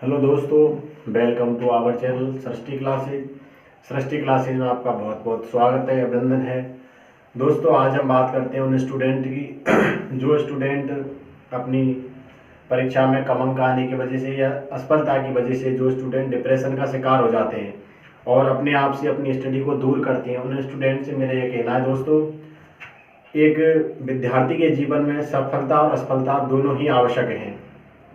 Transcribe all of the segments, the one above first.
Hello दोस्तों, welcome to our channel Srishti Classes. Srishti Classes में आपका बहुत बहुत स्वागत है, अभिनंदन है। दोस्तों, आज हम बात करते हैं उन स्टूडेंट की जो स्टूडेंट अपनी परीक्षा में कम अंक आने की वजह से या असफलता की वजह से जो स्टूडेंट डिप्रेशन का शिकार हो जाते हैं और अपने आप से अपनी स्टडी को दूर करते हैं, उन स्टूडेंट से मेरा ये कहना है दोस्तों, एक विद्यार्थी के जीवन में सफलता और असफलता दोनों ही आवश्यक हैं।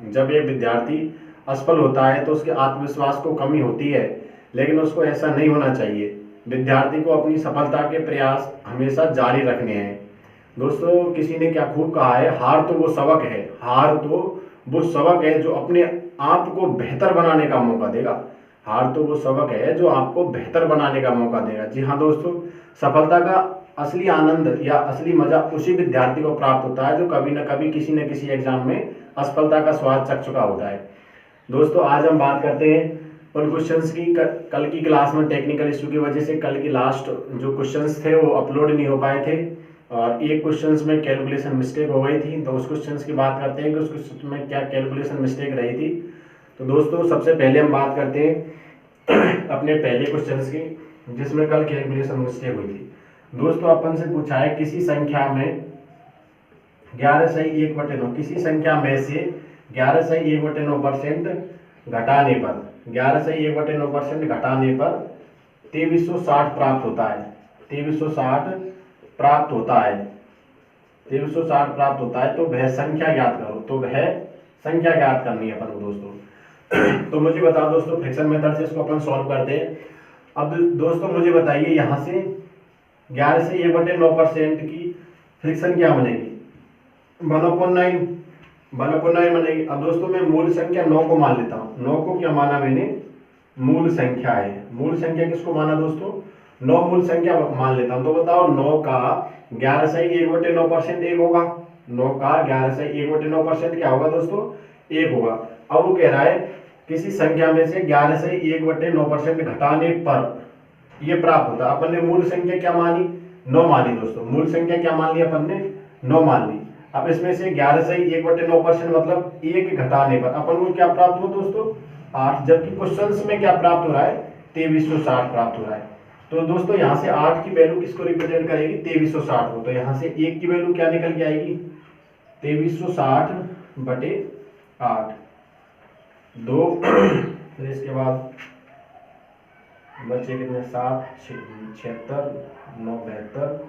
जब एक विद्यार्थी असफल होता है तो उसके आत्मविश्वास को कमी होती है, लेकिन उसको ऐसा नहीं होना चाहिए। विद्यार्थी को अपनी सफलता के प्रयास हमेशा जारी रखने हैं। दोस्तों, किसी ने क्या खूब कहा है, हार तो वो सबक है, हार तो वो सबक है जो अपने आप को बेहतर बनाने का मौका देगा। हार तो वो सबक है जो आपको बेहतर बनाने का मौका देगा। जी हाँ दोस्तों, सफलता का असली आनंद या असली मजा उसी विद्यार्थी को प्राप्त होता है जो कभी न कभी किसी न किसी एग्जाम में असफलता का स्वाद चख चुका होता है। दोस्तों, आज हम बात करते हैं उन क्वेश्चंस की। कल की क्लास में टेक्निकल इशू की वजह से कल की लास्ट जो क्वेश्चंस थे वो अपलोड नहीं हो पाए थे और एक क्वेश्चंस में कैलकुलेशन मिस्टेक हो गई थी। तो उस क्वेश्चंस की बात करते हैं कि उस क्वेश्चन में क्या कैलकुलेशन मिस्टेक रही थी। तो दोस्तों, सबसे पहले हम बात करते हैं अपने पहले क्वेश्चंस की, जिसमें कल कैलकुलेशन मिस्टेक हुई थी। दोस्तों, अपन से पूछा है किसी संख्या में 11/1/9, किसी संख्या में से 11/1/9% घटाने पर 11/1/9% घटाने पर 2360 प्राप्त होता है। 2360 प्राप्त होता है 2360 प्राप्त होता है। तो वह संख्या ज्ञात करो। तो वह संख्या ज्ञात करनी है अपन को दोस्तों। तो मुझे बताओ दोस्तों, फ्रैक्शन मेथड से इसको अपन सॉल्व करते हैं। अब दोस्तों मुझे बताइए, यहाँ से 11/1/9% की फ्रैक्शन क्या बनेगी? 1/9 बनेगी। अब दोस्तों, मैं मूल संख्या 9 को मान लेता हूँ। 9 को क्या माना मैंने? मूल संख्या है। मूल संख्या किसको माना दोस्तों? 9 मूल संख्या मान लेता हूँ। तो बताओ, 9 का 11/1/9% 1 होगा। 9 का 11/1/9% क्या होगा दोस्तों? 1 होगा। अब वो कह रहा है किसी संख्या में से 11/1/9% घटाने पर ये प्राप्त होता है। अपन ने मूल संख्या क्या मानी? 9 मानी दोस्तों। मूल संख्या क्या मान ली अपन ने? 9 मान ली। अब इसमें से 11/1/9% मतलब 1 घटाने पर अपन को क्या प्राप्त हो दोस्तों? 8। जबकि क्वेश्चंस में क्या प्राप्त हो रहा है? 2360 प्राप्त हो रहा है। तो दोस्तों, यहाँ से 8 की वैल्यू किसको रिप्रेजेंट करेगी? 2360 को। तो यहाँ से 1 की वैल्यू क्या निकल के आएगी? 2360/8 2। फिर इसके बाद बचे कितने? 7 76 9 72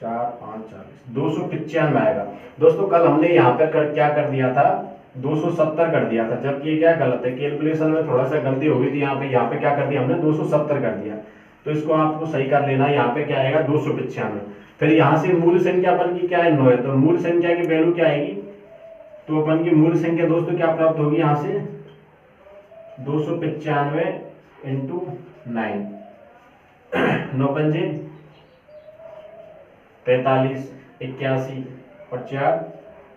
4 5 40 295 आएगा। दोस्तों, कल हमने यहाँ पे क्या कर दिया था? 270 कर दिया था, जबकि ये क्या गलत है, कैलकुलेशन में थोड़ा सा गलती हो गई थी। यहाँ पे क्या कर दिया हमने? 270 कर दिया। तो इसको आपको सही कर लेना। यहाँ पे क्या आएगा? 295। फिर यहाँ से मूल संख्या अपन की क्या है? 9 है। तो मूल संख्या की वैल्यू क्या आएगी? तो अपन की मूल संख्या दोस्तों क्या प्राप्त होगी? यहाँ से 295 इंटू 9 9 पंजे 45 81 और 4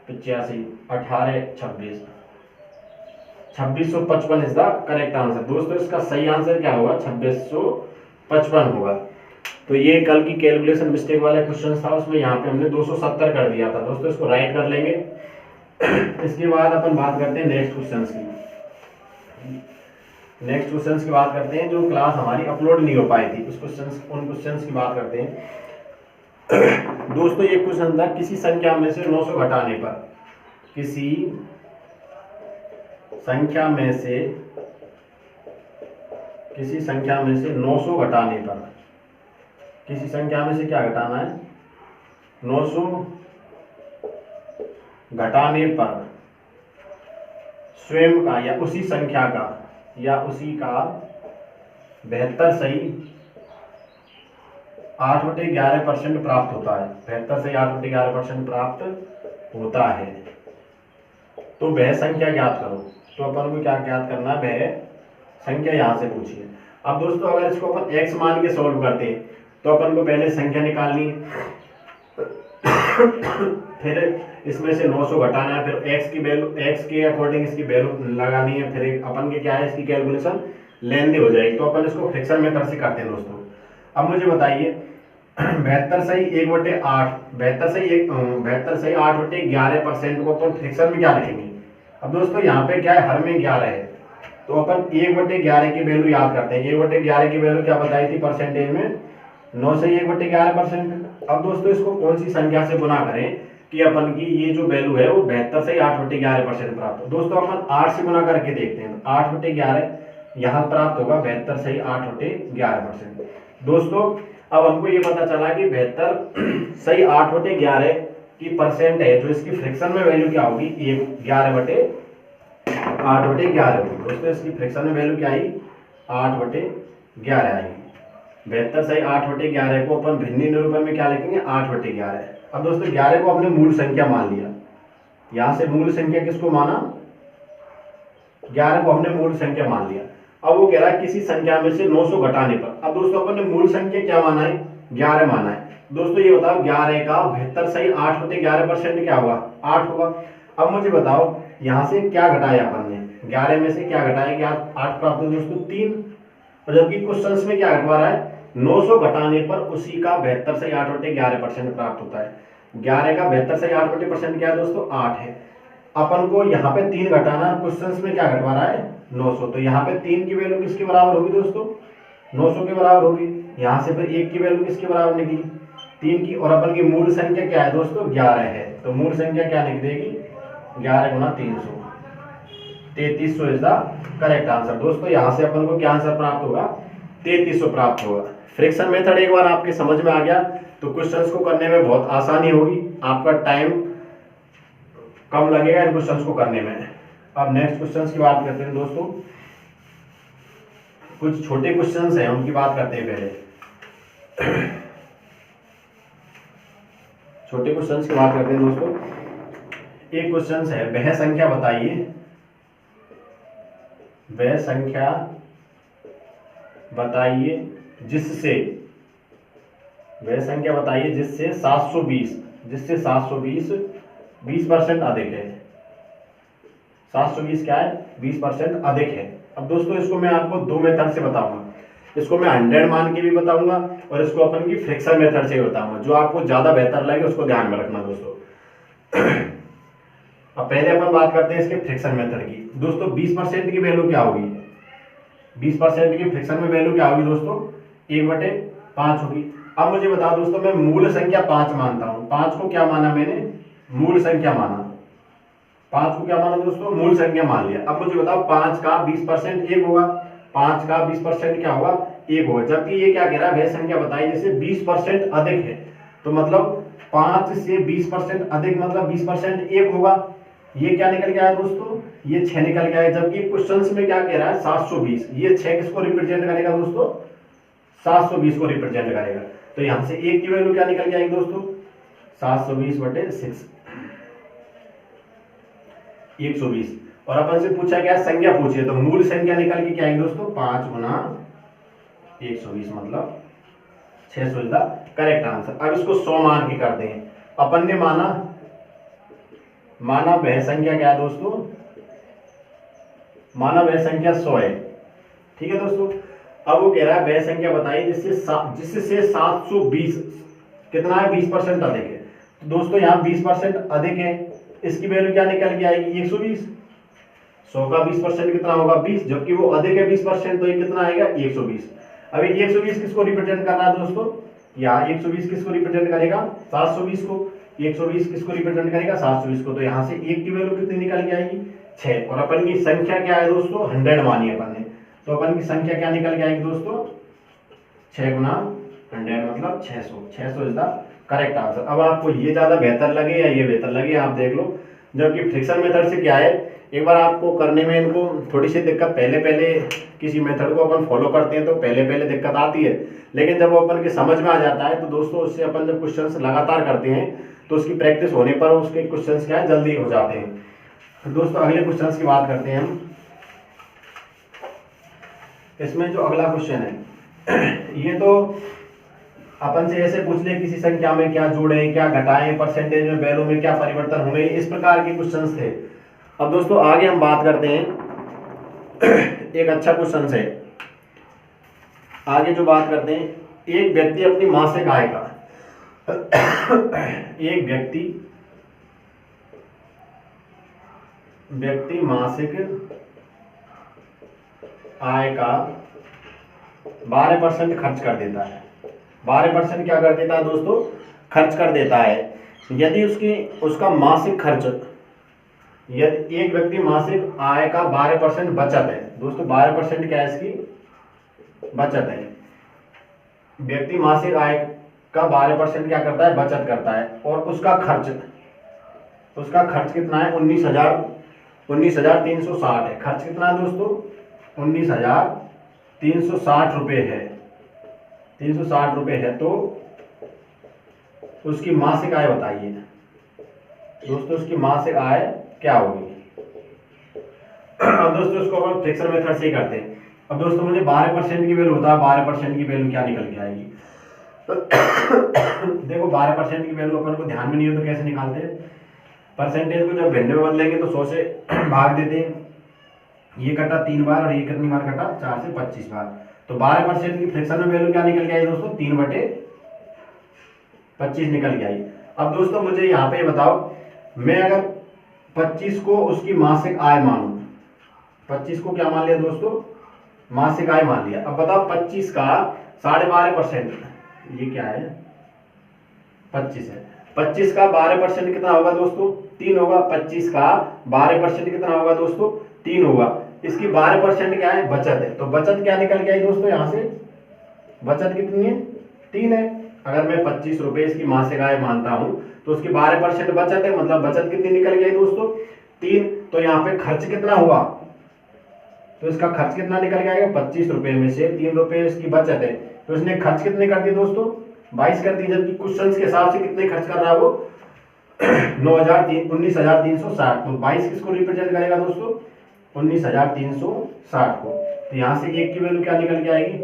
85 18 26 2655 इज द करेक्ट आंसर। दोस्तों, इसका सही आंसर क्या होगा? 2655 होगा। तो ये कल की कैलकुलेशन मिस्टेक वाला क्वेश्चन था, उसमें यहाँ पे हमने 270 कर दिया था। दोस्तों, इसको राइट कर लेंगे। इसके बाद अपन बात करते हैं नेक्स्ट क्वेश्चन की। नेक्स्ट क्वेश्चन की बात करते हैं जो क्लास हमारी अपलोड नहीं हो पाई थी। उन क्वेश्चन की बात करते हैं। दोस्तों, ये क्वेश्चन था किसी संख्या में से 900 घटाने पर, किसी संख्या में से 900 घटाने पर, किसी संख्या में से क्या घटाना है? 900 घटाने पर स्वयं का या उसी संख्या का या उसी का 72/8/11% प्राप्त होता है। 72/8/11% प्राप्त होता है। तो वह संख्या ज्ञात करो। तो अपन को क्या ज्ञात करना? वह संख्या यहाँ से पूछिए। अब दोस्तों, अगर इसको अपन x मान के सॉल्व करते हैं तो अपन को पहले संख्या निकालनी है, फिर इसमें से 900 घटाना है, फिर x की वैल्यू, x के अकॉर्डिंग इसकी वैल्यू लगानी है। फिर अपन के क्या है, इसकी कैलकुलेशन लेंदी हो जाएगी। तो अपन इसको फ्रैक्शन मेथड से करते हैं दोस्तों। अब मुझे बताइए, 72/8 72/8/11% को तो फ्रैक्शन में क्या लिखेंगे? अब दोस्तों, यहाँ पे क्या है, हर में 11 है। तो अपन 1/11 की वैल्यू याद करते हैं। 1/11 की वैल्यू क्या बताई थी परसेंटेज में, 9 से 1/11%। अब दोस्तों इसको कौन सी संख्या से गुना करें कि अपन की ये जो वैल्यू है वो 72 से 8/11% प्राप्त हो। दोस्तों अपन 8 से गुना करके देखते हैं, तो 8/11 यहाँ प्राप्त होगा 72 से 8/11%। दोस्तों अब हमको ये पता चला कि 72 सही 8/11 की परसेंट है, जो इसकी फ्रैक्शन में वैल्यू क्या होगी, 8/11 होगी। दोस्तों इसकी फ्रैक्शन में वैल्यू क्या आई, 8/11 आएगी। 72 सही 8/11 को अपन भिन्नी निरूपण में क्या लिखेंगे, 8/11। अब दोस्तों 11 को अपने मूल संख्या मान लिया, यहां से मूल संख्या किसको माना, 11 को हमने मूल संख्या मान लिया। अब वो कह रहा है किसी संख्या में से 900 घटाने पर। अब दोस्तों अपन ने मूल संख्या क्या माना है, 11 माना है। दोस्तों ये बताओ 11 का 72 सही 8/11% क्या होगा, 8 होगा। अब मुझे बताओ यहां से क्या घटाया अपन ने, 11 में से क्या घटाया कि 8 प्राप्त हो दोस्तों 3। और जबकि क्वेश्चन में क्या घटवा रहा है, 900 घटाने पर उसी का 72 से 8/11% प्राप्त होता है। 11 का 72 से 8% क्या है दोस्तों, 8 है। अपन को यहाँ पे 3 घटाना, क्वेश्चन में क्या घटवा रहा है, 900। तो यहाँ पे 3 की वैल्यू किसके बराबर होगी दोस्तों, 900 के बराबर होगी। यहाँ से फिर 1 की वैल्यू किसके बराबर निकली, 3 की। और अपन की मूल संख्या क्या है दोस्तों, 11 है। तो मूल संख्या क्या निकलेगी, 11 गुना 300, 3300 इज द करेक्ट आंसर। दोस्तों यहाँ से अपन को क्या आंसर प्राप्त होगा, 3300 प्राप्त होगा। फ्रैक्शन मेथड एक बार आपके समझ में आ गया तो क्वेश्चंस को करने में बहुत आसानी होगी, आपका टाइम कम लगेगा इन क्वेश्चंस को करने में। अब नेक्स्ट क्वेश्चंस की बात करते हैं दोस्तों। कुछ छोटे क्वेश्चंस हैं उनकी बात करते हैं पहले। छोटे क्वेश्चंस की बात करते हैं दोस्तों। एक क्वेश्चन है, वह संख्या बताइए, वह संख्या बताइए जिससे, वह संख्या बताइए जिससे 720 20% अधिक है। 720 क्या है, 20% अधिक है। अब दोस्तों इसको मैं आपको दो मेथड से बताऊंगा, इसको मैं 100 मान के भी बताऊंगा और इसको अपन की फ्रैक्शन मेथड से भी बताऊंगा, जो आपको ज्यादा बेहतर लगे उसको ध्यान में रखना दोस्तों। अब पहले अपन बात करते हैं इसके फ्रैक्शन मेथड की। दोस्तों 20% की वैल्यू क्या होगी, 20% की फ्रैक्शन में वैल्यू क्या होगी दोस्तों, 1/5 होगी। अब मुझे बताओ दोस्तों, मैं मूल संख्या 5 मानता हूं, 5 को क्या माना मैंने, मूल संख्या माना। 5 को क्या माना दोस्तों, मूल संख्या मान लिया। अब मुझे बताओ 5 का 20% 1 होगा, 5 का 20% क्या होगा, 1 होगा। जबकि ये क्या कह रहा है, वह संख्या बताइए जिससे 20% अधिक है। तो मतलब 5 से 20% अधिक मतलब 20% 1 होगा। ये क्या निकल गया है दोस्तों, ये 6 निकल गया है। जबकि क्वेश्चन में क्या कह रहा है 720, ये 6 किसको रिप्रेजेंट करेगा दोस्तों, 720 को रिप्रेजेंट करेगा। तो यहां से 1 की वैल्यू क्या निकल जाएगी दोस्तों, 720/6, 120। और अपन से पूछा क्या, संख्या पूछी है, तो मूल संख्या निकल के क्या आएगी दोस्तों, 5 गुना 120 मतलब 600 इज द करेक्ट आंसर। अब इसको 100 मान के करते हैं। अपन ने माना वह संख्या क्या है दोस्तों, माना वह संख्या 100 है, ठीक है दोस्तों। अब वो कह रहा है वह संख्या बताइए जिससे 720 कितना है, 20% अधिक है। तो दोस्तों यहाँ 20% अधिक है, इसकी वैल्यू क्या निकल के आएगी, 120। 100 का 20% कितना होगा, 20, जबकि वो अधिक है 20%, तो ये कितना आएगा, 120। अभी 120 किसको रिप्रेजेंट कर रहा है दोस्तों, यहाँ 120 किसको रिप्रेजेंट करेगा, 720 को। 120 किसको रिप्रेजेंट करेगा, 720 को। तो यहाँ से 1 की वैल्यू कितनी निकल के आएगी, 6। और अपन की संख्या क्या है दोस्तों, 100 मानी अपन ने। तो अपन की संख्या क्या निकल के आएगी दोस्तों, 6 गुना 100 मतलब 600। 600 इज द करेक्ट आंसर। अब आपको ये ज्यादा बेहतर लगे या ये बेहतर लगे आप देख लो। जबकि फ्रिक्शन मेथड से क्या है, एक बार आपको करने में इनको थोड़ी सी दिक्कत, पहले किसी मेथड को अपन फॉलो करते हैं तो पहले दिक्कत आती है, लेकिन जब वो अपन के समझ में आ जाता है तो दोस्तों उससे अपन जब क्वेश्चंस लगातार करते हैं तो उसकी प्रैक्टिस होने पर उसके क्वेश्चंस क्या है, जल्दी हो जाते हैं। तो दोस्तों अगले क्वेश्चंस की बात करते हैं हम। इसमें जो अगला क्वेश्चन है ये तो अपन से ऐसे पूछ ले किसी संख्या में क्या जोड़ें क्या घटाएं, परसेंटेज में वैल्यू में क्या परिवर्तन होंगे, इस प्रकार के क्वेश्चंस थे। अब दोस्तों आगे हम बात करते हैं एक अच्छा क्वेश्चन है। आगे जो बात करते हैं, एक व्यक्ति अपनी मासिक आय का एक व्यक्ति मासिक आय का 12% खर्च कर देता है। 12% क्या कर देता है दोस्तों, खर्च कर देता है। यदि उसका मासिक खर्च, यदि एक व्यक्ति मासिक आय का 12% बचत है दोस्तों, 12% क्या है इसकी बचत है। व्यक्ति मासिक आय का 12% क्या करता है, बचत करता है, और उसका खर्च कितना है, 19,360 है। खर्च कितना है दोस्तों, 19,360 रुपये है, 360 रुपये है। तो उसकी मासिक आय बताइए दोस्तों, उसकी मासिक आय क्या होगी। अब दोस्तों इसको हम फ्रैक्शन मेथड से ही करते हैं। अब दोस्तों मुझे 12% की वैल्यू होता है, 12% की वैल्यू क्या निकल के आएगी। देखो 12% की वैल्यू अपन को ध्यान में नहीं हो तो कैसे निकालते हैं, परसेंटेज को जब घंटे में बदलेंगे तो 100 से भाग देते हैं। ये कटा 3 बार और ये कितनी बार कटा, 4 से 25 बार। तो 12% की फ्रैक्शन में वैल्यू क्या निकल के आई दोस्तों, 3/25 निकल के आई। अब दोस्तों मुझे यहाँ पे बताओ, मैं अगर 25 को उसकी मासिक आय मानूं, 25 को क्या मान लिया दोस्तों, मासिक आय मान लिया। अब बताओ 25 का 12.5%, ये क्या है, 25 है। 25 का 12% कितना होगा दोस्तों, 3 होगा। 25 का 12% कितना होगा दोस्तों, 3 होगा। इसकी 12% क्या है, बचत है। तो बचत क्या निकल के आई दोस्तों, यहाँ से बचत कितनी है, 3 है। अगर मैं 25 रुपए इसकी मासिक आय मानता हूं तो उसकी 12% बचत है, मतलब बचत कितनी निकल गई दोस्तों, 3। तो यहाँ पे खर्च कितना हुआ, तो इसका खर्च कितना निकल के आएगा, 25 रुपए में से 3 रुपए इसकी बचत है, तो इसने खर्च कितने कर दिए दोस्तों, 22 कर दी। जबकि क्वेश्चन के हिसाब से कितने खर्च कर रहा है वो 19,360। तो 22 किसको रिप्रेजेंट करेगा दोस्तों, 19,360 को। तो यहाँ से एक की वैल्यू क्या निकल के आएगी,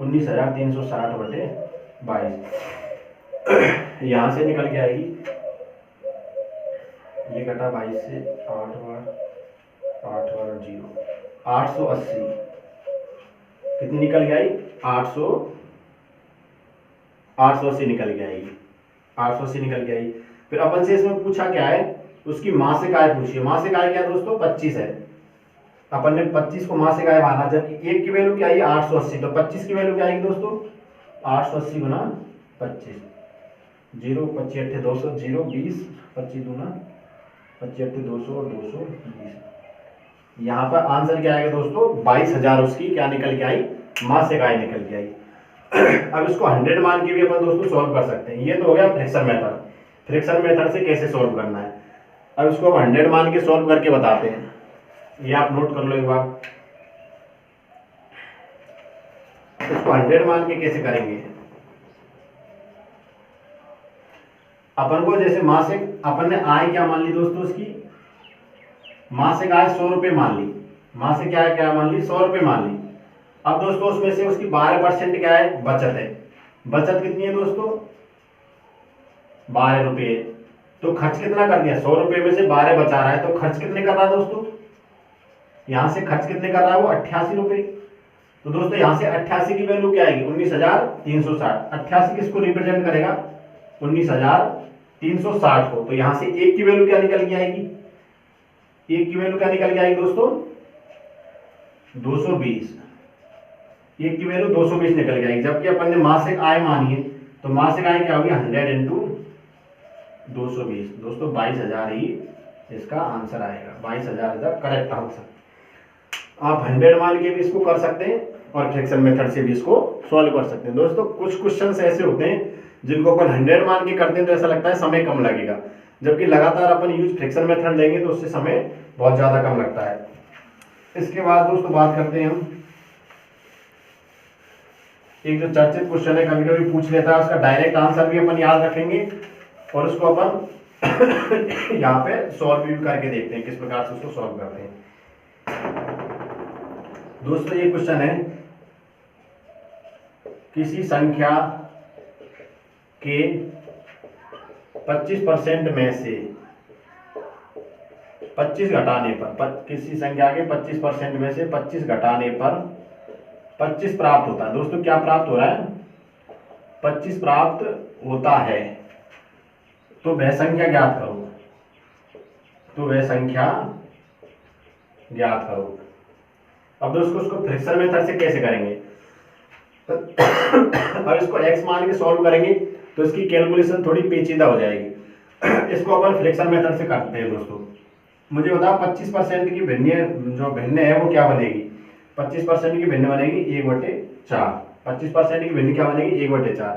19,360/22 यहाँ से निकल के आएगी। ये कटा 22 से 8 बार और 0, 880 कितनी निकल के आई, 880 निकल के आएगी, 880 निकल के आई। फिर अपन से इसमें पूछा क्या है, उसकी मासिक आय पूछिए। मासिक आय क्या है दोस्तों, 25 है। अपन ने 25 को मासिक आय माना, जबकि एक की वैल्यू क्या आई, 880। तो 25 की वैल्यू क्या आएगी दोस्तों, 880 गुना 25, 0 25 8 200, 0 20 25 दूना 25 8 200 और 220। यहाँ पर आंसर क्या आएगा दोस्तों, 22,000 उसकी क्या निकल के आई, मासिक आय निकल के आई। अब इसको 100 मान के भी अपन दोस्तों सॉल्व कर सकते हैं। ये तो हो गया फ्रैक्शन मेथड। फ्रैक्शन मेथड से कैसे सॉल्व करना है, अब इसको 100 मान के सॉल्व करके बताते हैं। ये आप नोट कर लो एक बार, इसको 100 मान के कैसे करेंगे। अपन को जैसे मासिक, अपन ने आय क्या मान ली दोस्तों, उसकी मासिक आय 100 रुपये मान ली। मासिक आय क्या मान ली, 100 रुपये मान ली। अब दोस्तों उसमें से उसकी 12% क्या है, बचत है। बचत कितनी है दोस्तों, 12 रुपये। तो खर्च कितना कर दिया, 100 रुपये में से 12 बचा रहा है, तो खर्च कितने कर रहा है दोस्तों, यहां से खर्च कितने कर रहा है वो, 88 रुपये। तो दोस्तों यहां से 88 की वैल्यू क्या आएगी, 19,360। 88 किसको रिप्रेजेंट करेगा, 19,360 को। तो यहां से एक की वैल्यू क्या निकल के आएगी, एक की वैल्यू क्या निकल के आएगी दोस्तों, 220। एक की वैल्यू 220 निकल के आएगी। जबकि अपन ने मासिक आय मानी है, तो मासिक आय क्या होगी, 100 इंटू 220। दोस्तों 22,000 ही इसका आंसर आएगा, 22,000 करेक्ट आंसर। आप 100 मान के भी इसको कर सकते हैं और फ्रैक्शन मेथड से भी इसको सॉल्व कर सकते हैं। दोस्तों कुछ क्वेश्चंस ऐसे होते हैं जिनको अपन 100 मान के करते हैं तो ऐसा लगता है समय कम लगेगा, जबकि लगातार अपन यूज फ्रैक्शन मेथड लेंगे तो उससे समय बहुत ज्यादा कम लगता है। इसके बाद दोस्तों बात करते हैं हम, एक जो चर्चित क्वेश्चन है, कभी कभी पूछ लेता है, उसका डायरेक्ट आंसर भी अपन याद रखेंगे और उसको अपन यहाँ पे सॉल्व भी करके देखते हैं किस प्रकार से उसको सॉल्व करते हैं। दोस्तों ये क्वेश्चन है, किसी संख्या के 25% में से 25 घटाने पर, किसी संख्या के 25% में से 25 घटाने पर 25 प्राप्त होता है। दोस्तों क्या प्राप्त हो रहा है, 25 प्राप्त होता है। तो वह संख्या ज्ञात करो, तो वह संख्या ज्ञात करो। अब दोस्तों उसको फ्रैक्शन मेथड से कैसे करेंगे, अब इसको x मान के सॉल्व करेंगे तो इसकी कैलकुलेशन थोड़ी पेचीदा हो जाएगी। इसको अपन फ्रैक्शन मेथड से करते हैं दोस्तों। मुझे बताओ 25% की भिन्न जो भिन्न है वो क्या बनेगी, 25% की भिन्न बनेगी 1/4। 25% की भिन्न क्या बनेगी 1/4।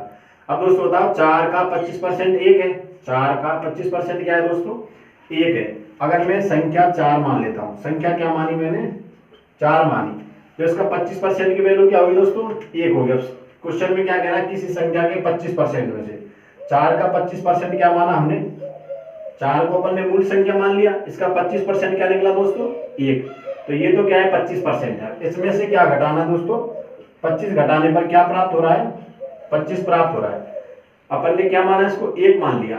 अब दोस्तों बताओ 4 का 25% 1 है, 4 का 25% क्या है दोस्तों 1 है। अगर मैं संख्या 4 मान लेता हूँ, संख्या क्या मानी मैंने 4 मानी, तो इसका 25% की वैल्यू क्या होगी दोस्तों 1 होगी। अब क्वेश्चन में क्या कह रहा है, किसी संख्या के 25% में से 4 का 25% क्या माना हमने, 4 को अपन ने मूल संख्या मान लिया, इसका 25% क्या निकला दोस्तों 1। तो ये तो क्या है 25% है। इसमें से क्या घटाना दोस्तों, 25 घटाने पर क्या प्राप्त हो रहा है 25 प्राप्त हो रहा है। अपन ने क्या माना, इसको 1 मान लिया,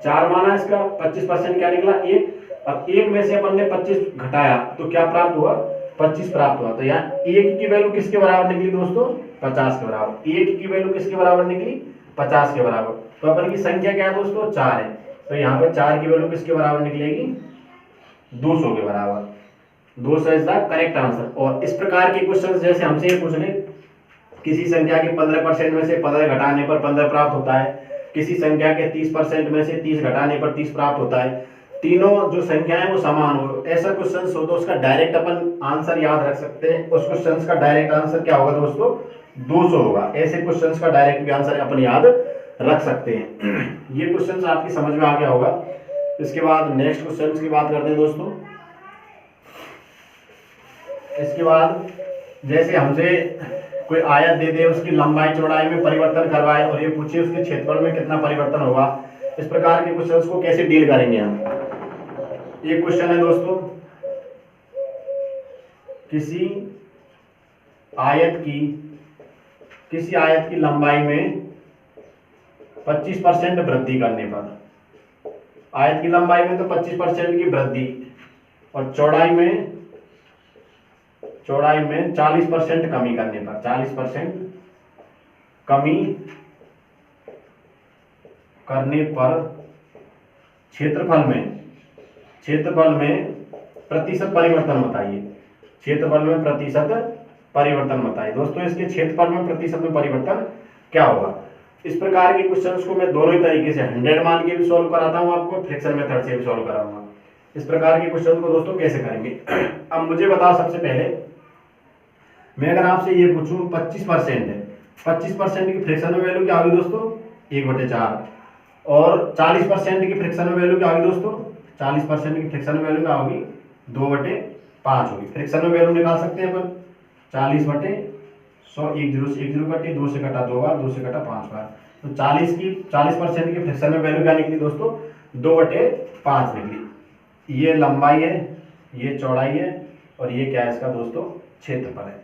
4 माना, इसका 25% क्या निकला 1। अब 1 में से अपन ने 25 घटाया तो क्या प्राप्त हुआ 25 प्राप्त हुआ। तो यहाँ 1 की वैल्यू किसके बराबर निकली दोस्तों 50 के बराबर। 1 की वैल्यू किसके बराबर निकली 50 के बराबर। तो अपन की संख्या क्या है दोस्तों 4 है, तो यहाँ पे 4 की वैल्यू किसके बराबर निकलेगी 200 के बराबर। 200 इज द करेक्ट आंसर। और इस प्रकार के क्वेश्चन जैसे हमसे ये पूछ ले, किसी संख्या के 15% में से 15 घटाने पर 15 प्राप्त होता है, किसी संख्या के 30% में से 30 घटाने पर 30 प्राप्त होता है, तीनों जो संख्या है वो समान हो, ऐसा क्वेश्चन हो तो उसका डायरेक्ट अपन आंसर याद रख सकते हैं। उस क्वेश्चन का डायरेक्ट आंसर क्या होगा दोस्तों 200 होगा। ऐसे क्वेश्चन का डायरेक्ट भी आंसर अपन याद रख सकते हैं। ये क्वेश्चन आपकी समझ में आ गया होगा। इसके बाद नेक्स्ट क्वेश्चन की बात करते हैं दोस्तों। इसके बाद जैसे हमसे कोई आयत दे दे, उसकी लंबाई चौड़ाई में परिवर्तन करवाए और ये पूछे उसके क्षेत्रफल में कितना परिवर्तन होगा, इस प्रकार के क्वेश्चंस को कैसे डील करेंगे हम। ये क्वेश्चन है दोस्तों, किसी आयत की लंबाई में 25% वृद्धि करने पर, आयत की लंबाई में तो 25% की वृद्धि और चौड़ाई में 40% कमी करने पर, 40% कमी करने पर क्षेत्रफल में प्रतिशत परिवर्तन बताइए। क्षेत्रफल में प्रतिशत परिवर्तन बताइए। दोस्तों इसके क्षेत्रफल में प्रतिशत में परिवर्तन क्या होगा। इस प्रकार के क्वेश्चंस को मैं दोनों ही तरीके से 100 मान के भी सॉल्व कराता हूं, आपको फ्रैक्शन मेथड से भी सॉल्व कराऊंगा। इस प्रकार के क्वेश्चन को दोस्तों कैसे करेंगे। अब मुझे बताओ, सबसे पहले मैं अगर आपसे ये पूछूं 25% है, 25% की फ्रैक्शन में वैल्यू क्या होगी दोस्तों 1/4, और 40% की फ्रैक्शन में वैल्यू क्या होगी दोस्तों, 40% की फ्रैक्शन में वैल्यू क्या होगी 2/5 होगी। फ्रैक्शन में वैल्यू निकाल सकते हैं अपन, 40/100, 1 0 से 1 0 कटे, 2 से कटा 2 बार, 2 से कटा 5 बार, तो 40% की फ्रैक्शन में वैल्यू क्या निकली दोस्तों 2/5 निकली। ये लंबाई है, ये चौड़ाई है, और ये क्या है इसका दोस्तों क्षेत्रफल है।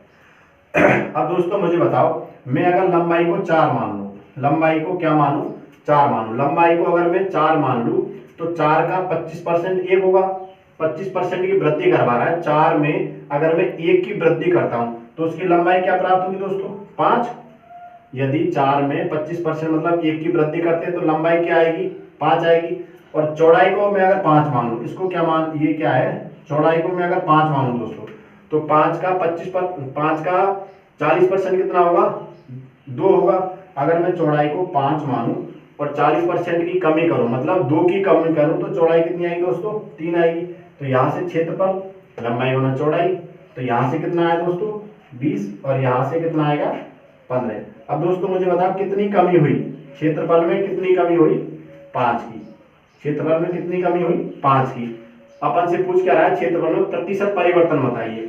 अब दोस्तों मुझे बताओ, मैं अगर लंबाई को 4 मान लूं, लंबाई को क्या मानूं 4 मान लूं, लंबाई को अगर मैं 4 मान लूं तो 4 का 25% 1 होगा, 25% की वृद्धि करवा रहा है। 4 में अगर मैं 1 की वृद्धि करता हूं तो उसकी लंबाई क्या प्राप्त होगी दोस्तों 5। यदि 4 में 25% मतलब 1 की वृद्धि करते हैं तो लंबाई क्या आएगी 5 आएगी। और चौड़ाई को मैं अगर 5 मान लूं, इसको क्या मान, ये क्या है चौड़ाई को मैं अगर 5 मानूं दोस्तों, तो 5 का 40% कितना होगा 2 होगा। अगर मैं चौड़ाई को 5 मानूं और 40% की कमी करूं, मतलब 2 की कमी करूं, तो चौड़ाई कितनी आएगी दोस्तों 3 आएगी। तो यहां से क्षेत्रफल, लंबाई होना चौड़ाई, तो यहां से कितना आया दोस्तों 20, और यहां से कितना आएगा 15। अब दोस्तों मुझे बताओ कितनी कमी हुई क्षेत्रफल में, कितनी कमी हुई 5 की। क्षेत्रफल में कितनी कमी हुई 5 की। अपन से पूछ क्या रहा है, क्षेत्रफल में प्रतिशत परिवर्तन बताइए।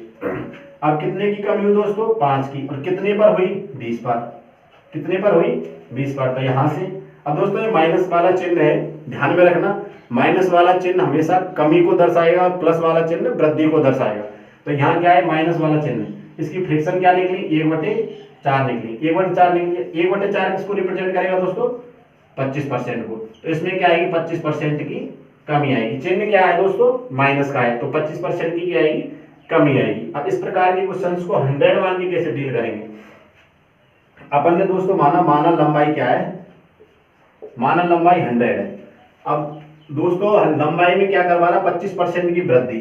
अब कितने की कमी हुई दोस्तों 5 की, और कितने पर हुई 20 पर, कितने पर हुई 20 पर। तो यहां से अब दोस्तों ये माइनस वाला चिन्ह है, ध्यान में रखना, माइनस वाला चिन्ह हमेशा कमी को दर्शाएगा और प्लस वाला चिन्ह वृद्धि को दर्शाएगा। तो यहाँ क्या है माइनस वाला चिन्ह, इसकी फ्रैक्शन क्या निकली 1/4 निकली, 1/4 निकली। 1/4 किसको रिप्रेजेंट करेगा दोस्तों 25% को, तो इसमें क्या आएगी 25% की कमी आएगी। चिन्ह क्या है दोस्तों माइनस का है, तो 25% की क्या आएगी कमी आएगी। अब इस प्रकार के क्वेश्चंस को 100 मान के कैसे डील करेंगे। अपन ने दोस्तों माना लंबाई क्या है, माना लंबाई 100 है। अब दोस्तों लंबाई में क्या करवा रहा 25% की वृद्धि,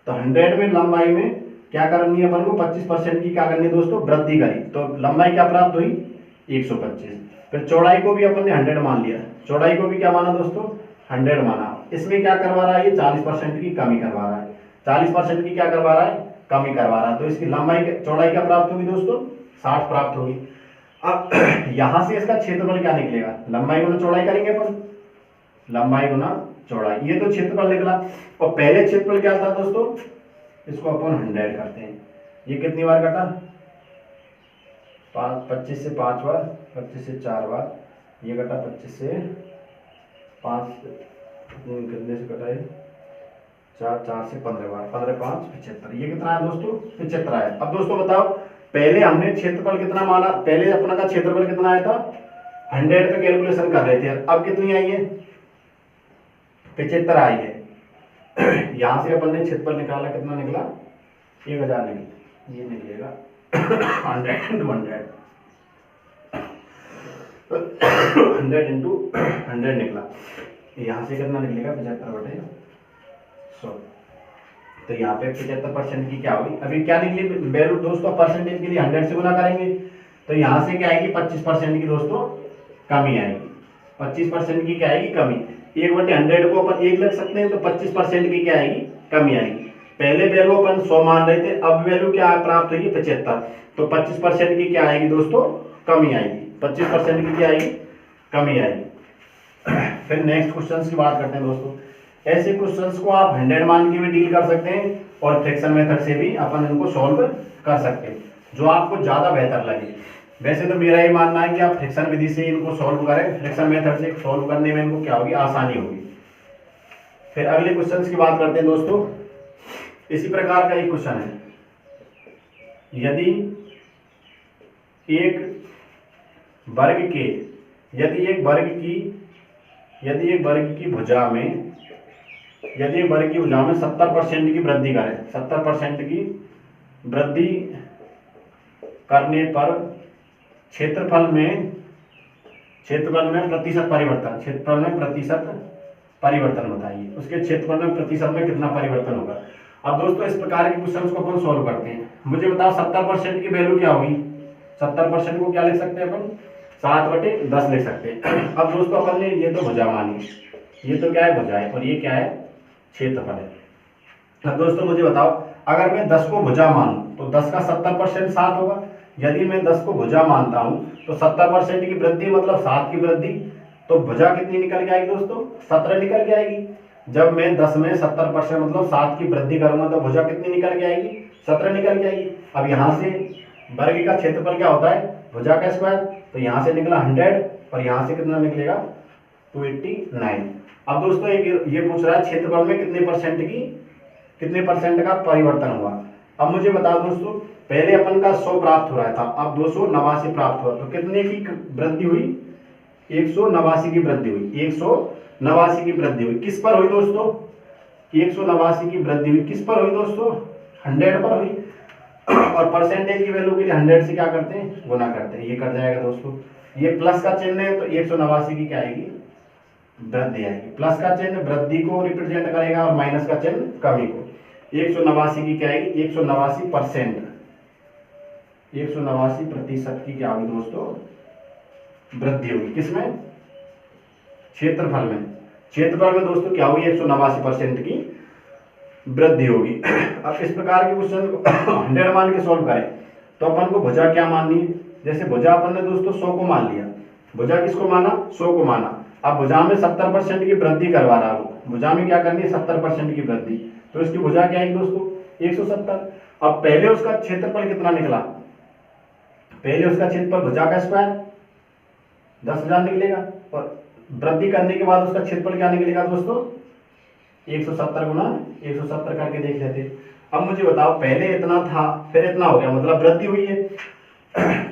तो 100 में लंबाई में क्या करनी है अपन को, 25% की क्या करनी है दोस्तों, वृद्धि करी, तो लंबाई क्या प्राप्त हुई 125। फिर चौड़ाई को भी अपन ने 100 मान लिया, चौड़ाई को भी क्या माना दोस्तों 100 माना। इसमें क्या करवा रहा है, ये 40% की कमी करवा रहा है, 40% की क्या करवा रहा है, कमी करवा रहा है। तो इसकी लंबाई चौड़ाई क्या प्राप्त होगी दोस्तों 60 प्राप्त होगी। अब यहां से इसका क्षेत्रफल क्या निकलेगा, लंबाई गुना चौड़ाई करेंगे अपन, लंबाई गुना चौड़ाई, ये तो क्षेत्रफल निकला। और पहले क्षेत्रफल क्या था दोस्तों, इसको अपन 100 करते हैं, ये कितनी बार कटा 25 से 5 बार, 25 से 4 बार, ये कटा 25 से 5 कितने से कटा है 4 से 15 बार, 15 5 75, ये कितना है दोस्तों 75 आया। अब दोस्तों बताओ पहले हमने क्षेत्रफल कितना माना, पहले अपना का क्षेत्रफल कितना आया था 100 पे कैलकुलेशन कर रहे थे, अब कितनी आई है 75 आई है। यहां से अपन ने क्षेत्रफल निकाला, कितना निकला 1000 निकला, ये निकलेगा 100 into 100 100 into 100 निकला, यहाँ से कितना निकलेगा 75/100। तो यहाँ पे 75% की क्या होगी, अभी क्या निकली वैल्यू दोस्तों, परसेंटेज के लिए 100 से गुना करेंगे, तो यहाँ से क्या आएगी 25% की दोस्तों कमी आएगी, 25% की क्या आएगी कमी। 1/100 को अपन 1 लिख सकते हैं, तो 25% की क्या आएगी कमी आएगी। पहले वैल्यू अपन 100 मान रहे थे, अब वैल्यू क्या प्राप्त होगी 75, तो 25% की क्या आएगी दोस्तों कमी आएगी, 25% की क्या आएगी कमी आएगी। फिर नेक्स्ट क्वेश्चंस की बात करते हैं दोस्तों। ऐसे क्वेश्चंस को आप 100 मान के भी डील कर सकते हैं और फ्रैक्शन मेथड से भी अपन इनको सॉल्व कर सकते हैं, जो आपको ज्यादा बेहतर लगे। वैसे तो मेरा ये मानना है कि आप फ्रैक्शन विधि से इनको सॉल्व करें, फ्रैक्शन मेथड से सॉल्व करने में इनको क्या होगी आसानी होगी। फिर अगले क्वेश्चंस की बात करते हैं दोस्तों। इसी प्रकार का एक क्वेश्चन है, यदि एक वर्ग की भुजा में 70% की वृद्धि करें, 70% की वृद्धि करने पर क्षेत्रफल में प्रतिशत परिवर्तन बताइए, उसके क्षेत्रफल में प्रतिशत में कितना परिवर्तन होगा। अब दोस्तों इस प्रकार के क्वेश्चंस को अपन सॉल्व करते हैं। मुझे बताओ 70% की वैल्यू क्या होगी, 70% को क्या लिख सकते हैं अपन 7/10 लिख सकते हैं। अब दोस्तों अपन ने ये तो भुजा मानी, ये तो क्या है भुजा है, और ये क्या है क्षेत्रफल है। अब दोस्तों मुझे बताओ अगर मैं 10 को भुजा मानूं तो 10 का 70% 7 होगा। यदि मैं 10 को भुजा मानता हूं तो 70% की वृद्धि मतलब 7 की वृद्धि, तो भुजा कितनी निकल के आएगी दोस्तों 17 निकल के आएगी। जब मैं 10 में 70% मतलब 7 की वृद्धि करूंगा तो भुजा कितनी निकल के आएगी 17 निकल के आएगी। अब यहाँ से वर्ग का क्षेत्रफल क्या होता है भुजा का स्क्वायर, तो यहाँ से निकला 100 और यहाँ से कितना निकलेगा 289। अब दोस्तों ये पूछ रहा है क्षेत्रफल में कितने परसेंट का परिवर्तन हुआ। अब मुझे बताओ दोस्तों पहले अपन का 100 प्राप्त हो रहा था, अब 289 प्राप्त हुआ, तो कितने की वृद्धि हुई 189 की वृद्धि हुई, 189 की वृद्धि हुई। किस पर हुई दोस्तों 189 की वृद्धि हुई किस पर हुई दोस्तों 100 पर हुई। और परसेंटेज की वैल्यू के लिए 100 से क्या करते हैं गुना करते हैं, ये कर जाएगा दोस्तों। ये प्लस का चिन्ह है तो 189 की क्या आएगी वृद्धि आएगी। प्लस का चिन्ह वृद्धि को रिप्रेजेंट करेगा और माइनस का चिन्ह कमी को। 189 की क्या आएगी 189%, 189% की क्या होगी दोस्तों वृद्धि होगी। किसमें क्षेत्रफल में, क्षेत्रफल में दोस्तों क्या होगी 189% की वृद्धि होगी। अब इस प्रकार के क्वेश्चन को 100 मान के सॉल्व करें तो अपन को भुजा क्या माननी है, जैसे भुजा अपन ने दोस्तों 100 को मान लिया, भुजा किसको माना 100 को माना। अब भुजा में 70% की वृद्धि करवा रहा है, भुजा में क्या करनी है 70% की वृद्धि, तो इसकी भुजा क्या है दोस्तों 170। अब पहले उसका क्षेत्रफल कितना निकला, पहले उसका क्षेत्रफल भुजा का स्क्वायर 10,000 निकलेगा और वृद्धि करने के बाद उसका क्षेत्रफल क्या निकलेगा दोस्तों 170 गुना 170 करके देख लेते। अब मुझे बताओ पहले इतना था फिर इतना हो गया मतलब वृद्धि हुई है।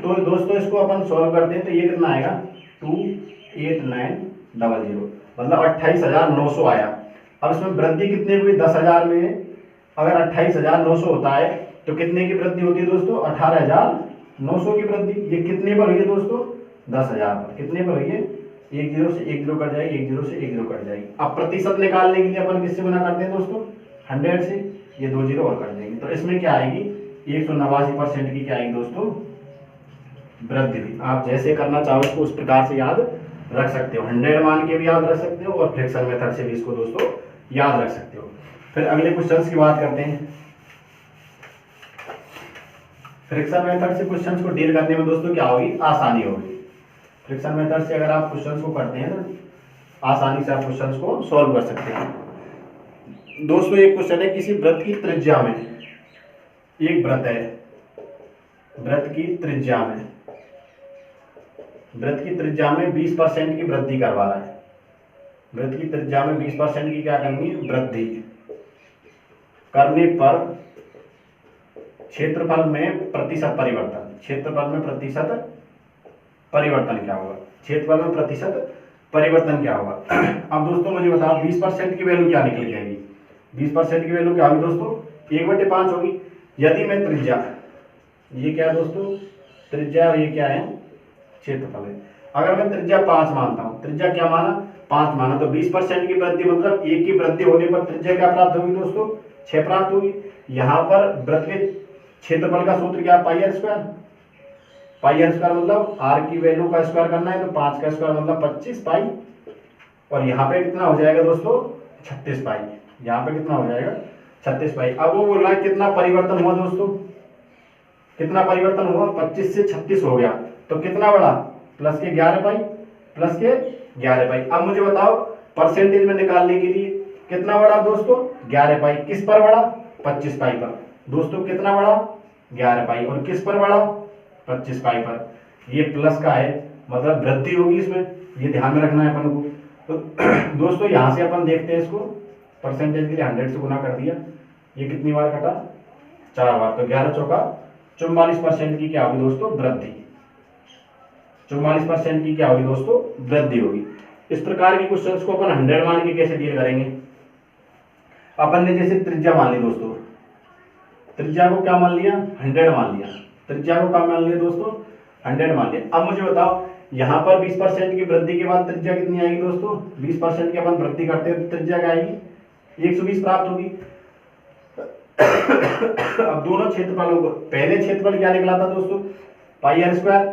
तो दोस्तों इसको अपन सॉल्व करते हैं तो ये कितना आएगा 28900 मतलब 28,900 आया। अब इसमें वृद्धि कितने हुई 10,000 में, अगर 28,900 होता है तो कितने की वृद्धि होती है दोस्तों 18,900 की वृद्धि। ये कितने पर हुई है दोस्तों 10,000 पर, कितने पर हुई है 1 0 से 1 0 कट जाएगी, 1 0 से 1 0 कट जाएगी। अब प्रतिशत निकालने के लिए अपन किससे गुना करते हैं दोस्तों 100 से, ये 2 जीरो और कर देंगे, तो इसमें क्या आएगी 189% की क्या आएगी दोस्तों वृद्धि हुई। आप जैसे करना चाहो इसको उस प्रकार से याद रख सकते हो, 100 मान के भी याद रख सकते हो और फ्रैक्शन मेथड से भी इसको दोस्तों याद रख सकते हो। फिर अगले क्वेश्चंस की बात करते हैं। फ्रैक्शन मेथड से क्वेश्चंस को डील करने में दोस्तों क्या होगी, आसानी होगी। फ्रैक्शन मेथड से अगर आप क्वेश्चंस को करते हैं तो आसानी से आप क्वेश्चंस को सॉल्व कर सकते हैं। दोस्तों एक क्वेश्चन है, किसी वृत्त की त्रिज्या में, एक वृत्त है, वृत्त की त्रिज्या में 20% की वृद्धि करवा रहा है। वृत्त की त्रिज्या में 20% की क्या करनी है, वृद्धि करने पर क्षेत्रफल में प्रतिशत परिवर्तन, क्षेत्रफल में प्रतिशत परिवर्तन क्या होगा, क्षेत्रफल में प्रतिशत परिवर्तन क्या होगा। अब दोस्तों मुझे बताओ 20% की वैल्यू क्या निकल जाएगी, 20% की वैल्यू क्या होगी दोस्तों 1/5 होगी। यदि मैं त्रिज्या, ये क्या है दोस्तों त्रिज्या और ये क्या है क्षेत्रफल है, अगर मैं त्रिज्या 5 मानता हूँ, त्रिज्या क्या माना 5 माना, तो 20% की वृद्धि मतलब 1 की वृद्धि होने पर त्रिज्या क्या प्राप्त होगी दोस्तों 6 प्राप्त होगी। यहाँ पर वृत्त के क्षेत्रफल का सूत्र क्या है pi r square, pi r square मतलब आर की वैल्यू का स्क्वायर करना है, तो 5 का स्क्वायर मतलब 25 पाई, और यहाँ पे कितना हो जाएगा दोस्तों 36 पाई, यहाँ पे कितना हो जाएगा 36 पाई। अब वो बोल रहा है कितना परिवर्तन हुआ दोस्तों, कितना परिवर्तन हुआ 25 से 36 हो गया, तो कितना बढ़ा प्लस के 11 पाई, प्लस के 11 पाई। अब मुझे बताओ परसेंटेज में निकालने के लिए कितना बढ़ा दोस्तों 11 पाई, किस पर बढ़ा 25 पाई पर, दोस्तों कितना बढ़ा 11 पाई, और किस पर बढ़ा 25 पाई पर, ये प्लस का है मतलब वृद्धि होगी इसमें, ये ध्यान में रखना है अपन को। तो दोस्तों यहाँ से अपन देखते हैं इसको, परसेंटेज के लिए 100 से गुना कर दिया, ये कितनी बार कटा 4 बार, तो 11 चौका 44% की क्या होगी दोस्तों वृद्धि, 44% की क्या होगी दोस्तों वृद्धि होगी। इस प्रकार के क्वेश्चंस को अपन 100 मान के कैसे डील करेंगे, अपन ने जैसे त्रिज्या मान ली दोस्तों, त्रिज्या को क्या मान लिया 100 मान लिया, त्रिज्या को क्या मान लिया दोस्तों 100 मान लिया। अब मुझे बताओ यहाँ पर 20% की वृद्धि के बाद त्रिज्या कितनी आएगी दोस्तों, 20% की अपन वृद्धि करते हैं तो त्रिज्या क्या आएगी 120 प्राप्त होगी। अब दोनों क्षेत्रफलों को, पहले क्षेत्रफल क्या निकला था दोस्तों पाई आर स्क्वायर,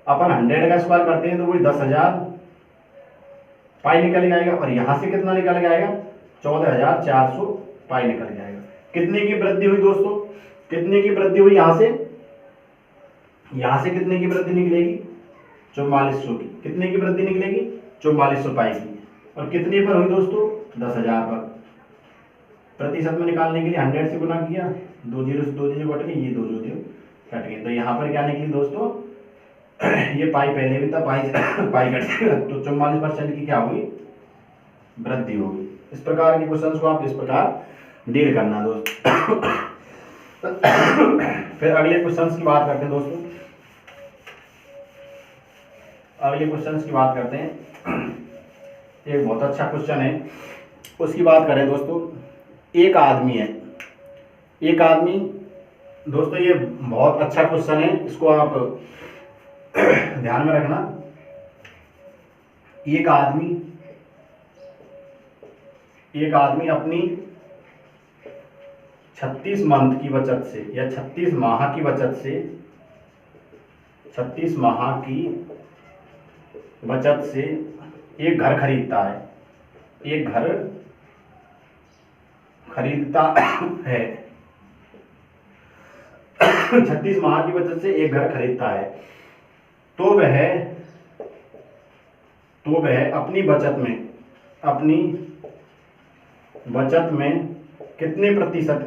अपन 100 का स्क्वायर करते हैं तो वही 10,000 पाई निकल जाएगा, और यहाँ से कितना निकल जाएगा 14,400 पाई निकल जाएगा। कितने की वृद्धि हुई दोस्तों, कितने की वृद्धि हुई, यहाँ से कितने की वृद्धि निकलेगी 4400 की, कितने की वृद्धि निकलेगी 4400 पाई की, और कितने पर हुई दोस्तों 10,000 पर। प्रतिशत में निकालने के लिए 100 से गुना किया, 2 जीरो से 2 जीरो कट गए, ये 2 जीरो कट गए, तो यहाँ पर क्या निकली दोस्तों ये पाई पहले भी था, पाई कट गया, तो 44% की क्या हुई वृद्धि होगी। इस प्रकार के क्वेश्चंस को आप इस प्रकार डील करना दोस्तों। फिर अगले क्वेश्चंस की बात करते हैं दोस्तों, अगले क्वेश्चंस की बात करते हैं। एक बहुत अच्छा क्वेश्चन है, उसकी बात करें दोस्तों। एक आदमी है, एक आदमी दोस्तों, ये बहुत अच्छा क्वेश्चन है, इसको आप ध्यान में रखना। एक आदमी अपनी 36 मंथ की बचत से या 36 माह की बचत से, 36 माह की बचत से एक घर खरीदता है, एक घर खरीदता है। 36 माह की बचत से एक घर खरीदता है, तो वह अपनी बचत में कितने प्रतिशत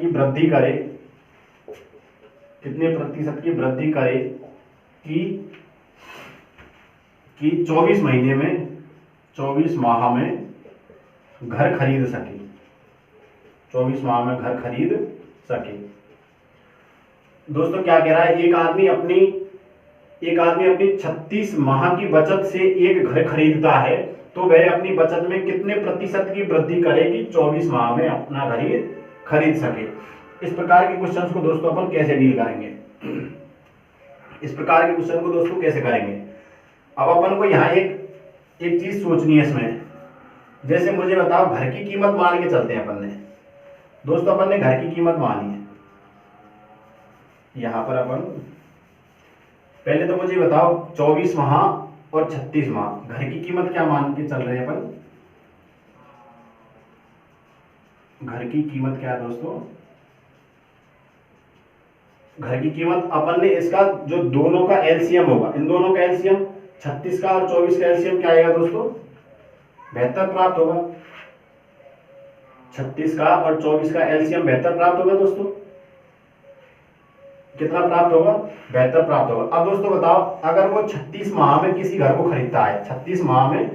की वृद्धि करे, कितने प्रतिशत की वृद्धि करे कि 24 महीने में, 24 माह में घर खरीद सके, 24 माह में घर खरीद सके। दोस्तों क्या कह रहा है, एक आदमी अपनी 36 माह की बचत से एक घर खरीदता है, तो वह अपनी बचत में कितने प्रतिशत की वृद्धि करेगी 24 माह में अपना घर खरीद सके। इस प्रकार के क्वेश्चंस को दोस्तों अपन कैसे डील करेंगे, इस प्रकार के क्वेश्चन को दोस्तों कैसे करेंगे। अब अपन को यहाँ एक चीज सोचनी है इसमें, जैसे मुझे बताओ घर की कीमत मान के चलते हैं अपन ने। दोस्तों अपन ने घर की कीमत मानी है, यहां पर अपन पहले तो मुझे बताओ 24 माह और 36 माह घर की कीमत क्या मान के चल रहे हैं अपन। घर की कीमत क्या है दोस्तों, घर की कीमत अपन ने इसका जो दोनों का एलसीएम होगा, इन दोनों का एलसीएम 36 का और 24 का एलसीएम क्या आएगा दोस्तों, 72 प्राप्त होगा। 36 का और 24 का एलसीएम 72 प्राप्त होगा दोस्तों। कितना प्राप्त होगा, 72 प्राप्त होगा। अब दोस्तों बताओ अगर वो 36 माह में किसी घर को खरीदता है, 36 माह में,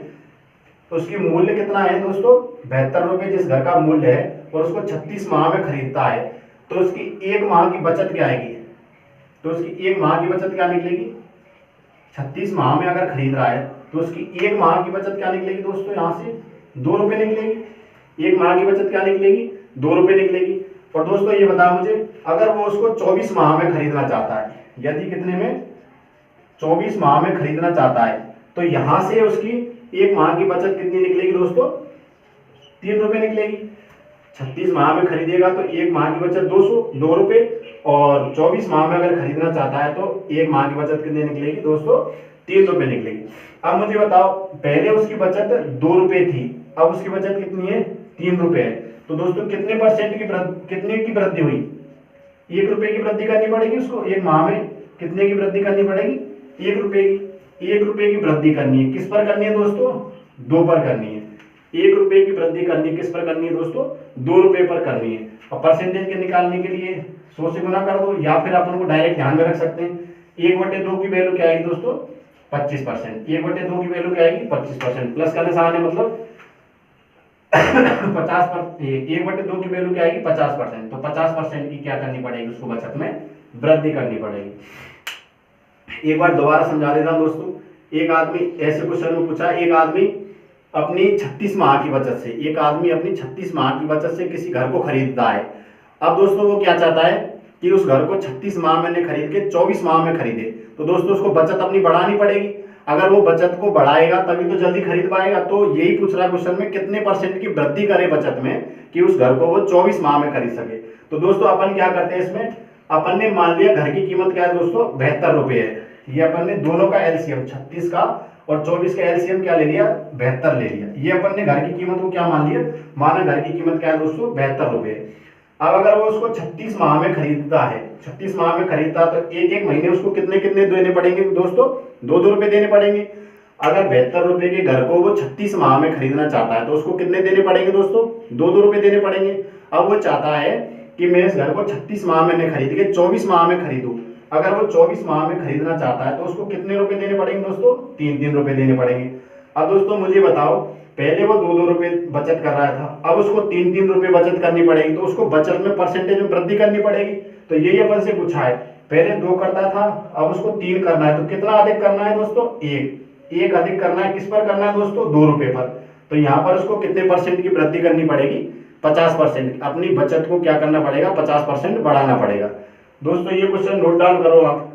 तो उसकी मूल्य कितना है दोस्तों, 72 रुपए जिस घर का मूल्य है, और उसको 36 माह में खरीदता है, तो उसकी एक माह की बचत क्या आएगी, तो उसकी एक माह की बचत क्या निकलेगी। 36 माह में अगर खरीद रहा है तो उसकी एक माह की बचत क्या निकलेगी दोस्तों, यहां से 2 रुपए निकलेगी। एक माह की बचत क्या निकलेगी, 2 रुपए निकलेगी। और दोस्तों ये बताओ मुझे, अगर वो उसको 24 माह में खरीदना चाहता है, यदि कितने में, 24 माह में खरीदना चाहता है, तो यहां से उसकी एक माह की बचत कितनी निकलेगी दोस्तों, 3 रुपए निकलेगी। 36 माह में खरीदेगा तो एक माह की बचत 2 रुपए, और 24 माह में अगर खरीदना चाहता है तो एक माह की बचत कितनी निकलेगी दोस्तों, 3 रुपए निकलेगी। अब मुझे बताओ पहले उसकी बचत 2 रुपए थी, अब उसकी बचत कितनी है, 3 रुपए है। तो दोस्तों कितने परसेंट की कितने की वृद्धि हुई, 1 रुपए की वृद्धि करनी पड़ेगी उसको। एक माह में कितने की वृद्धि करनी पड़ेगी, 1 रुपए की। 1 रुपए की वृद्धि करनी है, किस पर करनी है दोस्तों, 2 पर करनी है। 1 रुपए की वृद्धि करनी है, किस पर करनी है दोस्तों, 2 रुपए पर करनी है। और परसेंटेज के निकालने के लिए 100 से गुना कर दो, या फिर अपन को डायरेक्ट ध्यान में रख सकते हैं। 1/2 की वैल्यू क्या आएगी दोस्तों, 25%। 1/2 की वैल्यू क्या आएगी, 25%। प्लस का निशान है मतलब 1/2 की वैल्यू क्या आएगी, 50%। तो 50% की क्या करनी पड़ेगी उसको, बचत में वृद्धि करनी पड़ेगी। एक बार दोबारा समझा देता हूं दोस्तों। एक आदमी, ऐसे क्वेश्चन में पूछा, एक आदमी अपनी 36 माह की बचत से, एक आदमी अपनी 36 माह की बचत से किसी घर को खरीदता है। अब दोस्तों वो क्या चाहता है कि उस घर को 36 माह में खरीद के 24 माह में खरीदे। तो दोस्तों उसको बचत अपनी बढ़ानी पड़ेगी। अगर वो बचत को बढ़ाएगा तभी तो जल्दी खरीद पाएगा। तो यही पूछ रहा है क्वेश्चन में, कितने परसेंट की वृद्धि करे बचत में कि उस घर को वो 24 माह में खरीद सके। तो दोस्तों अपन क्या करते हैं इसमें, अपन ने मान लिया घर की कीमत क्या है दोस्तों, 72 रुपए है। ये अपन ने दोनों का एलसीएम 36 का और 24 का एलसीएम क्या ले लिया, 72 ले लिया। ये अपन ने घर की कीमत को क्या मान लिया, माना घर की कीमत क्या है दोस्तों, 72 रुपए। अब अगर वो उसको 36 माह में खरीदता है, 36 माह में खरीदता तो एक एक महीने उसको कितने कितने देने पड़ेंगे दोस्तों, 2-2 रुपए देने पड़ेंगे। अगर 72 रुपए के घर को वो 36 माह में खरीदना चाहता है तो उसको कितने देने पड़ेंगे दोस्तों, 2-2 रुपए देने पड़ेंगे। अब वो चाहता है कि मैं इस घर को 36 माह में नहीं खरीद के 24 माह में खरीदूं। अगर वो 24 माह में खरीदना चाहता है तो उसको कितने रुपए देने पड़ेंगे दोस्तों, 3-3 रुपए देने पड़ेंगे। अब दोस्तों मुझे बताओ, पहले वो 2-2 रुपए बचत कर रहा था, अब उसको 3-3 रुपए बचत करनी पड़ेगी। तो उसको बचत में परसेंटेज में वृद्धि करनी पड़ेगी। तो यही अपन से पूछा है, पहले 2 करता था, अब उसको 3 करना है। तो कितना अधिक करना है दोस्तों, 1 अधिक करना है। किस पर करना है दोस्तों, 2 रुपए पर। तो यहाँ पर उसको कितने परसेंट की वृद्धि करनी पड़ेगी, 50%। अपनी बचत को क्या करना पड़ेगा, 50% बढ़ाना पड़ेगा। दोस्तों ये क्वेश्चन नोट डाउन करो आप।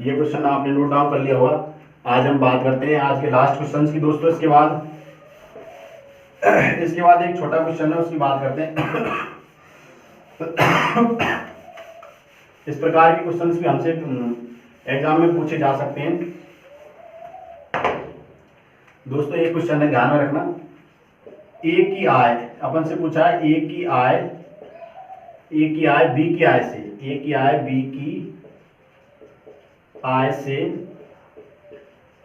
ये क्वेश्चन आपने नोट डाउन कर लिया होगा। आज हम बात करते हैं आज के लास्ट क्वेश्चंस की दोस्तों। इसके बाद एक छोटा क्वेश्चन है, उसकी बात करते हैं। इस प्रकार के क्वेश्चंस भी हमसे एग्जाम में पूछे जा सकते हैं दोस्तों। एक क्वेश्चन है, ध्यान में रखना। ए की आय, अपन से पूछा है ए की आय बी की आय से, ए की आय बी की आय से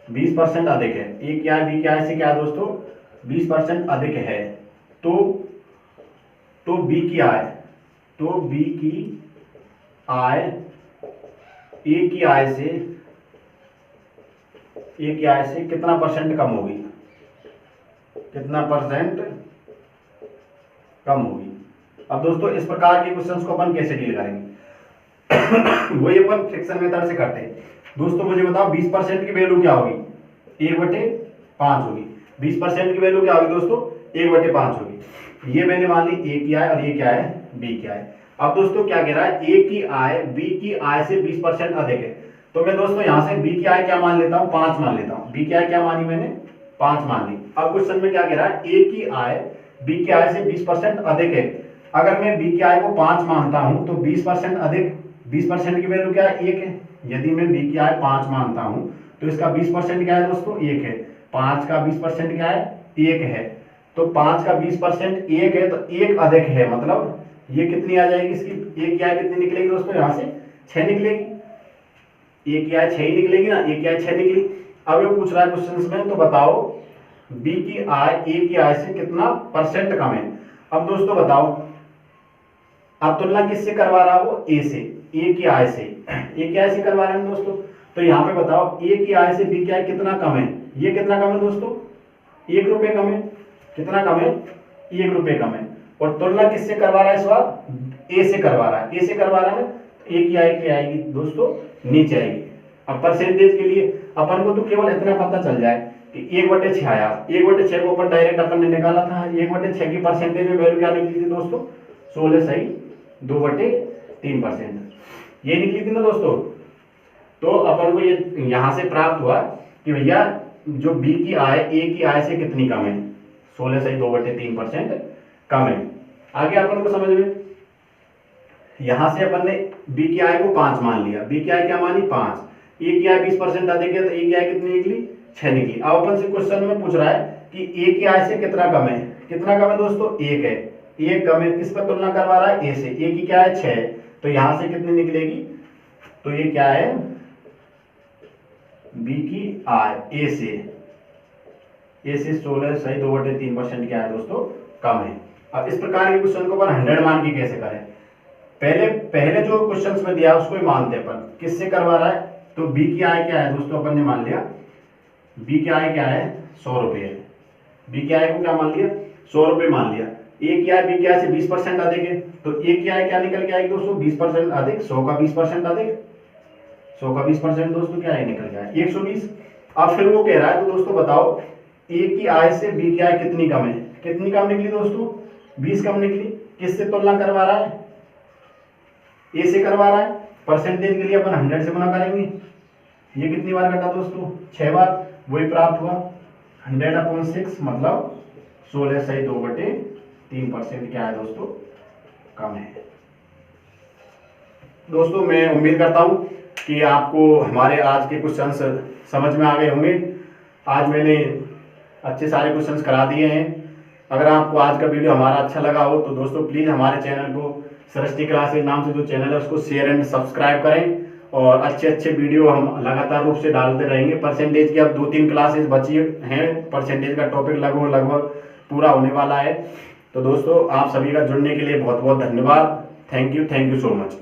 20% अधिक है। ए की आय बी की आय से क्या है दोस्तों, 20% अधिक है। तो बी की आय ए की आय से कितना परसेंट कम होगी, कितना परसेंट कम होगी। अब दोस्तों इस प्रकार के क्वेश्चंस को अपन कैसे डील करेंगे वही अपन फ्रैक्शन मेथड से करते हैं। दोस्तों मुझे बताओ 20% की वैल्यू क्या होगी, 1/5 होगी। 20% की वैल्यू क्या होगी दोस्तों, 1/5 होगी। ये मैंने मान ली ए की आय और ये क्या है, बी की आय। अब दोस्तों क्या कह रहा है, ए की आय बी की आय से 20% अधिक है, तो मैं दोस्तों यहाँ से बी की आय क्या मान लेता हूँ, 5 मान लेता हूँ। बी की आय क्या मानी मैंने, 5 मान ली। अब क्वेश्चन में क्या कह रहा है, ए की आय बी की आय से 20% अधिक है। अगर मैं बी की आय को 5 मानता हूं तो 20% अधिक, 20% की वैल्यू क्या है, 1 है। यदि मैं बी की आय 5 मानता हूं तो इसका 20% क्या है दोस्तों, 1 है। 5 का 20% क्या है, 1 है। तो 5 का 20% 1 है, तो 1 अधिक है, मतलब ये कितनी आ जाएगी इसकी, ए की आय कितनी निकलेगी दोस्तों, यहाँ से 6 निकलेगी। ए की आय 6 ही निकलेगी ना, ए की आय 6 निकली। अब ये पूछ रहा है क्वेश्चन में, तो बताओ बी की आय ए की आय से कितना परसेंट कम है। अब दोस्तों बताओ, अब तुलना किससे करवा रहा है वो, ए से, ए की आय से, ए की आय से करवा रहे हैं दोस्तों। तो यहाँ पे बताओ ए की आय से बी की आय कितना कम है, ये कितना कम है दोस्तों, 1 रुपए कम है। कितना कम है, 1 रुपए कम है। और तुलना किससे करवा रहा है इस बार, ए से करवा रहा है। ए से करवा रहा है, ए की आय क्या आएगी दोस्तों, नीचे आएगी। अब परसेंटेज के लिए अपन को तो केवल इतना पता चल जाए कि 1/6 आया। 1/6 को अपन डायरेक्ट अपन ने निकाला था। 1/6 की परसेंटेज में वैल्यू क्या निकली थी दोस्तों, 16 सही 2/3%, ये निकली थी ना दोस्तों। तो अपन को ये यहां से प्राप्त हुआ कि भैया जो बी की आय ए की आय से कितनी कम है, 16 सही 2/3% कम है। आगे अपन को समझ में, यहां से अपन ने बी की आय को 5 मान लिया। बी की आय क्या मानी, 5। ए की आय 20% अधिक है, तो ए की आय कितनी निकली, 6 निकली। अब अपन से क्वेश्चन में पूछ रहा है कि ए की आय से कितना कम है। कितना कम है दोस्तों, 1 है। 1 कम है, किस पर तुलना करवा रहा है, ए से। ए की क्या है, 6 है, तो यहां से कितनी निकलेगी, तो ये क्या है, बी की आय ए से 16 सही 2/3% क्या है दोस्तों, कम है। अब इस प्रकार के क्वेश्चन को अपन 100 मान के कैसे करें, पहले जो क्वेश्चंस में दिया उसको ही मानते हैं अपन। किससे करवा रहा है, तो बी की आय क्या है दोस्तों, अपन ने मान लिया बी की आय क्या है, 100 रुपए है। बी की आय को क्या मान लिया, 100 रुपए मान लिया। ए की आय बी की आय से 20% अधिक है, तो ए की आय क्या निकल के आएगी दोस्तों, 20% अधिक, 100 का 20% अधिक, 100 का 20% दोस्तों क्या है, निकल गया 120। अब फिर वो कह रहा है, तो दोस्तों बताओ ए की आय से बी की आय कितनी कम है। कितनी कम निकली दोस्तों, 20 कम निकली। किससे तुलना करवा रहा है, ए से करवा रहा है। परसेंटेज के लिए अपन 100 से गुना करेंगे। ये कितनी बार कटा दोस्तों, 6 बार, वही प्राप्त हुआ 100/6, मतलब 16 सही 2/3% क्या है दोस्तों, कम है। दोस्तों मैं उम्मीद करता हूं कि आपको हमारे आज के क्वेश्चंस समझ में आ गए होंगे। आज मैंने अच्छे सारे क्वेश्चंस करा दिए हैं। अगर आपको आज का वीडियो हमारा अच्छा लगा हो तो दोस्तों प्लीज़ हमारे चैनल को सृष्टि क्लासेज नाम से जो चैनल है उसको शेयर एंड सब्सक्राइब करें, और अच्छे वीडियो हम लगातार रूप से डालते रहेंगे। परसेंटेज की अब 2-3 क्लासेज बची हैं, परसेंटेज का टॉपिक लगभग पूरा होने वाला है। तो दोस्तों आप सभी का जुड़ने के लिए बहुत बहुत धन्यवाद। Thank you so much.